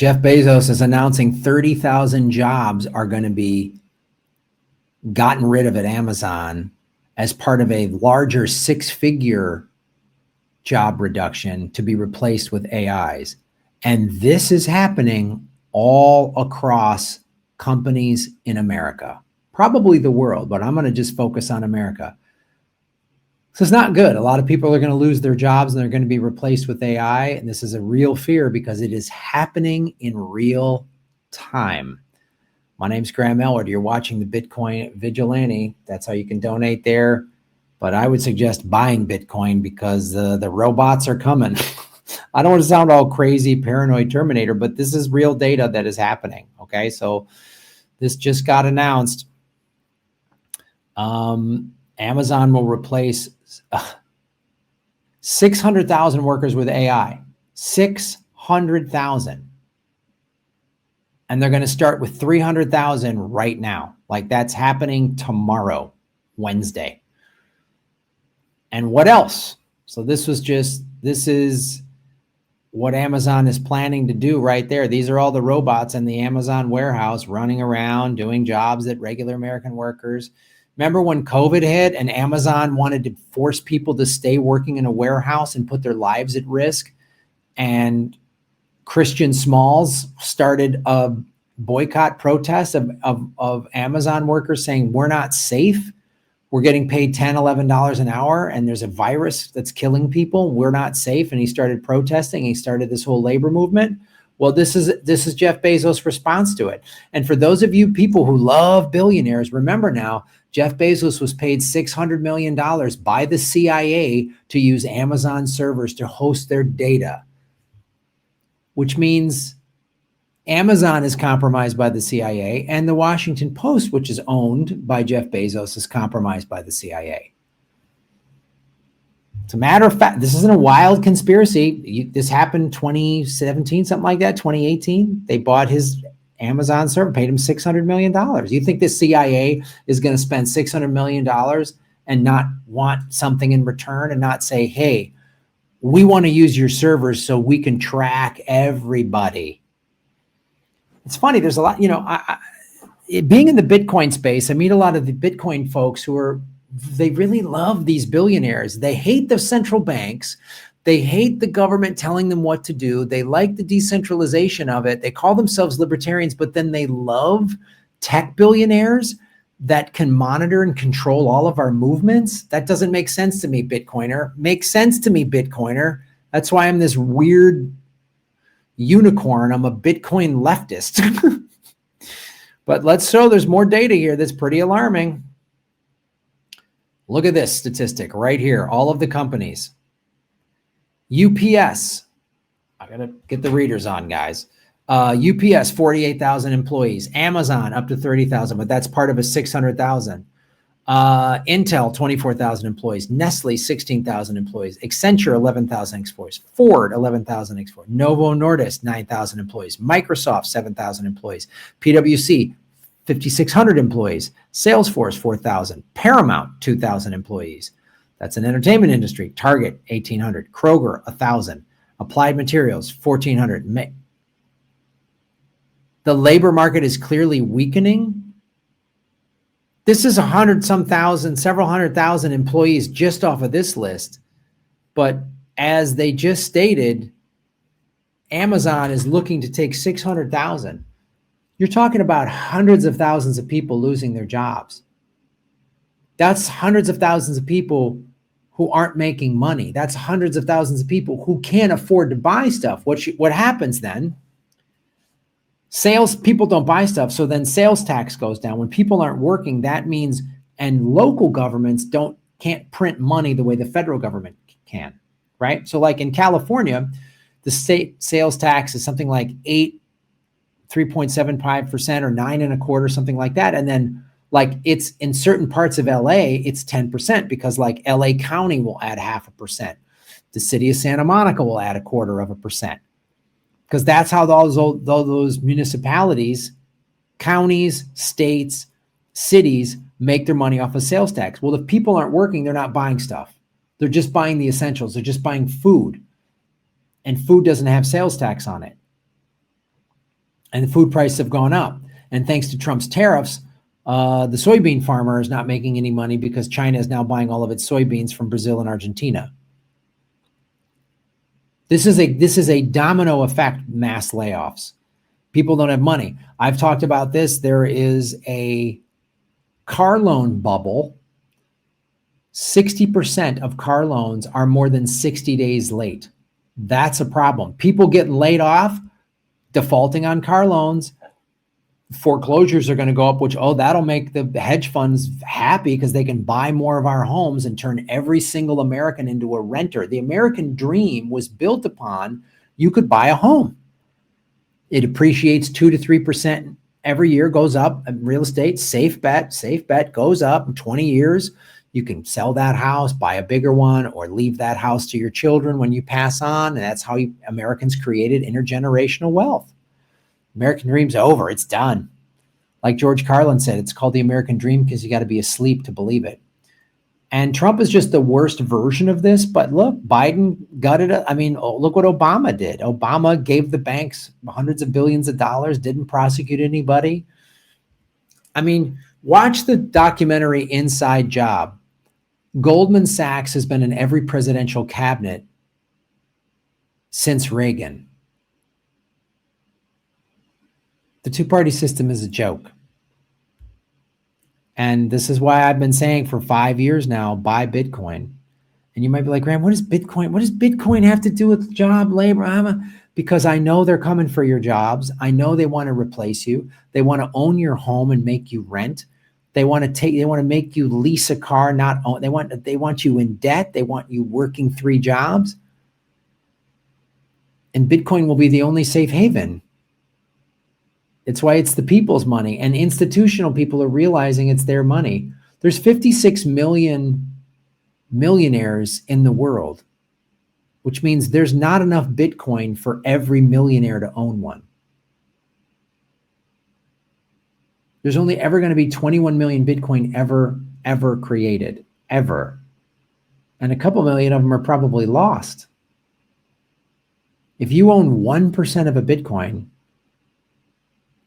Jeff Bezos is announcing 30,000 jobs are going to be gotten rid of at Amazon as part of a larger six-figure job reduction to be replaced with AIs. And this is happening all across companies in America, probably the world, but I'm going to just focus on America. So it's not good. A lot of people are going to lose their jobs and they're going to be replaced with AI. And this is a real fear because it is happening in real time. My name's Graham Elwood. You're watching the Bitcoin Vigilante. That's how you can donate there. But I would suggest buying Bitcoin because the robots are coming. I don't want to sound all crazy, paranoid Terminator, but this is real data that is happening. Okay, so this just got announced. Amazon will replace 600,000 workers with AI. 600,000. And they're going to start with 300,000 right now. Like that's happening tomorrow, Wednesday. And what else? So this is what Amazon is planning to do right there. These are all the robots in the Amazon warehouse running around doing jobs that regular American workers. Remember when COVID hit and Amazon wanted to force people to stay working in a warehouse and put their lives at risk? And Christian Smalls started a boycott protest of Amazon workers saying, we're not safe. We're getting paid $10, $11 an hour, and there's a virus that's killing people. We're not safe. And he started protesting. He started this whole labor movement. Well, this is Jeff Bezos' response to it. And for those of you people who love billionaires, remember now, Jeff Bezos was paid $600 million by the CIA to use Amazon servers to host their data, which means Amazon is compromised by the CIA, and the Washington Post, which is owned by Jeff Bezos, is compromised by the CIA. As a matter of fact, this isn't a wild conspiracy. This happened 2017, something like that, 2018. They bought his Amazon server, paid him $600 million. You think the CIA is going to spend $600 million and not want something in return and not say, hey, we want to use your servers so we can track everybody? It's funny. There's a lot, being in the Bitcoin space, I meet a lot of the Bitcoin folks they really love these billionaires. They hate the central banks. They hate the government telling them what to do. They like the decentralization of it. They call themselves libertarians, but then they love tech billionaires that can monitor and control all of our movements. That doesn't make sense to me, Bitcoiner. Makes sense to me, Bitcoiner. That's why I'm this weird unicorn. I'm a Bitcoin leftist. But let's show there's more data here that's pretty alarming. Look at this statistic right here. All of the companies. UPS. I got to get the readers on, guys. UPS, 48,000 employees. Amazon, up to 30,000, but that's part of a 600,000. Intel, 24,000 employees. Nestle, 16,000 employees. Accenture, 11,000 employees. Ford, 11,000 employees. Novo Nordisk, 9,000 employees. Microsoft, 7,000 employees. PwC, 5,600 employees. Salesforce, 4,000. Paramount, 2,000 employees. That's an entertainment industry. Target, 1,800. Kroger, 1,000. Applied Materials, 1,400. The labor market is clearly weakening. This is several hundred thousand employees just off of this list. But as they just stated, Amazon is looking to take 600,000. You're talking about hundreds of thousands of people losing their jobs. That's hundreds of thousands of people who aren't making money. That's hundreds of thousands of people who can't afford to buy stuff. What happens then? People don't buy stuff, so then sales tax goes down. When people aren't working, that means, and local governments can't print money the way the federal government can, right? So like in California, the state sales tax is something like 3.75% or 9.25%, something like that. And then like it's in certain parts of LA, it's 10% because like LA County will add 0.5%. The city of Santa Monica will add 0.25%. Because that's how those municipalities, counties, states, cities make their money off of sales tax. Well, if people aren't working, they're not buying stuff. They're just buying the essentials. They're just buying food. And food doesn't have sales tax on it. and the food prices have gone up. And thanks to Trump's tariffs, the soybean farmer is not making any money because China is now buying all of its soybeans from Brazil and Argentina. This is a domino effect, mass layoffs. People don't have money. I've talked about this. There is a car loan bubble. 60% of car loans are more than 60 days late. That's a problem. People getting laid off, defaulting on car loans. Foreclosures are going to go up, which, that'll make the hedge funds happy because they can buy more of our homes and turn every single American into a renter. The American dream was built upon you could buy a home. It appreciates 2 to 3% every year, goes up. Real estate, safe bet goes up in 20 years. You can sell that house, buy a bigger one, or leave that house to your children when you pass on. And that's how Americans created intergenerational wealth. American dream's over. It's done. Like George Carlin said, it's called the American dream because you got to be asleep to believe it. And Trump is just the worst version of this. But look, Biden gutted it. I mean, look what Obama did. Obama gave the banks hundreds of billions of dollars, didn't prosecute anybody. I mean, watch the documentary Inside Job. Goldman Sachs has been in every presidential cabinet since Reagan. The two-party system is a joke. And this is why I've been saying for 5 years now, buy Bitcoin. And you might be like, Graham, what does Bitcoin have to do with job, labor? Because I know they're coming for your jobs. I know they want to replace you. They want to own your home and make you rent. They want to make you lease a car, not own. They want you in debt. They want you working 3 jobs. And Bitcoin will be the only safe haven. It's why it's the people's money, and institutional people are realizing it's their money. There's 56 million millionaires in the world, which means there's not enough Bitcoin for every millionaire to own one. There's only ever going to be 21 million Bitcoin ever created, ever. And a couple million of them are probably lost. If you own 1% of a Bitcoin,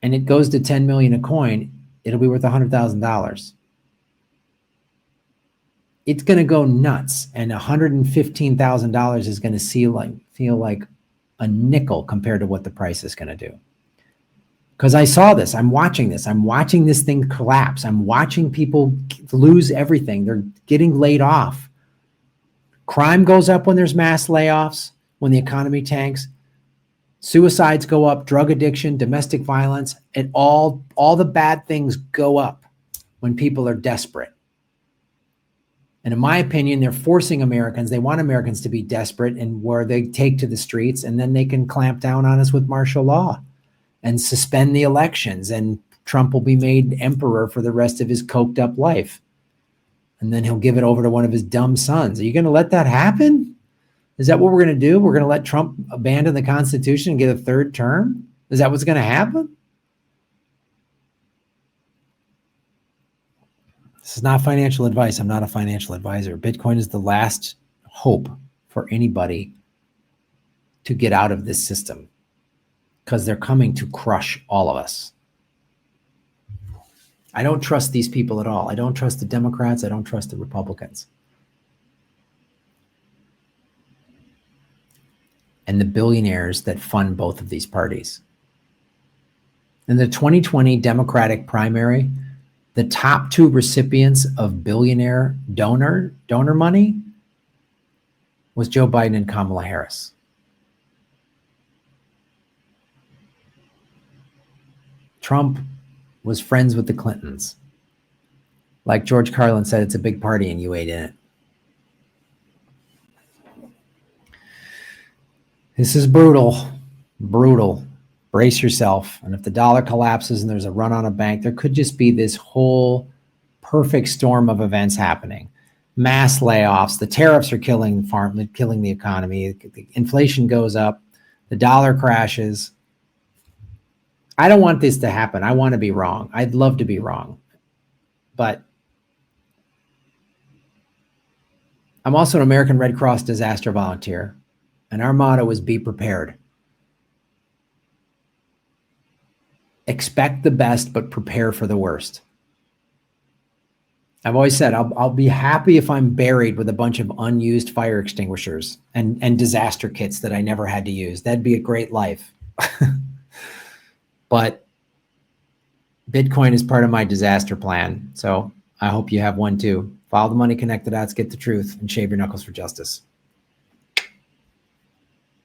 and it goes to 10 million a coin, it'll be worth $100,000. It's going to go nuts, and $115,000 is going to feel like a nickel compared to what the price is going to do. Because I saw this, I'm watching this thing collapse. I'm watching people lose everything. They're getting laid off. Crime goes up when there's mass layoffs, when the economy tanks. Suicides go up, drug addiction, domestic violence, and all the bad things go up when people are desperate. And in my opinion, they're forcing Americans. They want Americans to be desperate and where they take to the streets, and then they can clamp down on us with martial law and suspend the elections. And Trump will be made emperor for the rest of his coked up life. And then he'll give it over to one of his dumb sons. Are you going to let that happen? Is that what we're going to do? We're going to let Trump abandon the Constitution and get a 3rd term? Is that what's going to happen? This is not financial advice. I'm not a financial advisor. Bitcoin is the last hope for anybody to get out of this system because they're coming to crush all of us. I don't trust these people at all. I don't trust the Democrats. I don't trust the Republicans. And the billionaires that fund both of these parties. In the 2020 Democratic primary, the top 2 recipients of billionaire donor money was Joe Biden and Kamala Harris. Trump was friends with the Clintons. Like George Carlin said, it's a big party and you ate in it. This is brutal. Brace yourself. And if the dollar collapses and there's a run on a bank, there could just be this whole perfect storm of events happening. Mass layoffs, the tariffs are killing the economy, the inflation goes up, the dollar crashes. I don't want this to happen. I want to be wrong. I'd love to be wrong. But I'm also an American Red Cross disaster volunteer. And our motto is be prepared. expect the best, but prepare for the worst. I've always said I'll be happy if I'm buried with a bunch of unused fire extinguishers and disaster kits that I never had to use. That'd be a great life. But Bitcoin is part of my disaster plan. So I hope you have one too. Follow the money, connect the dots, get the truth, and shave your knuckles for justice.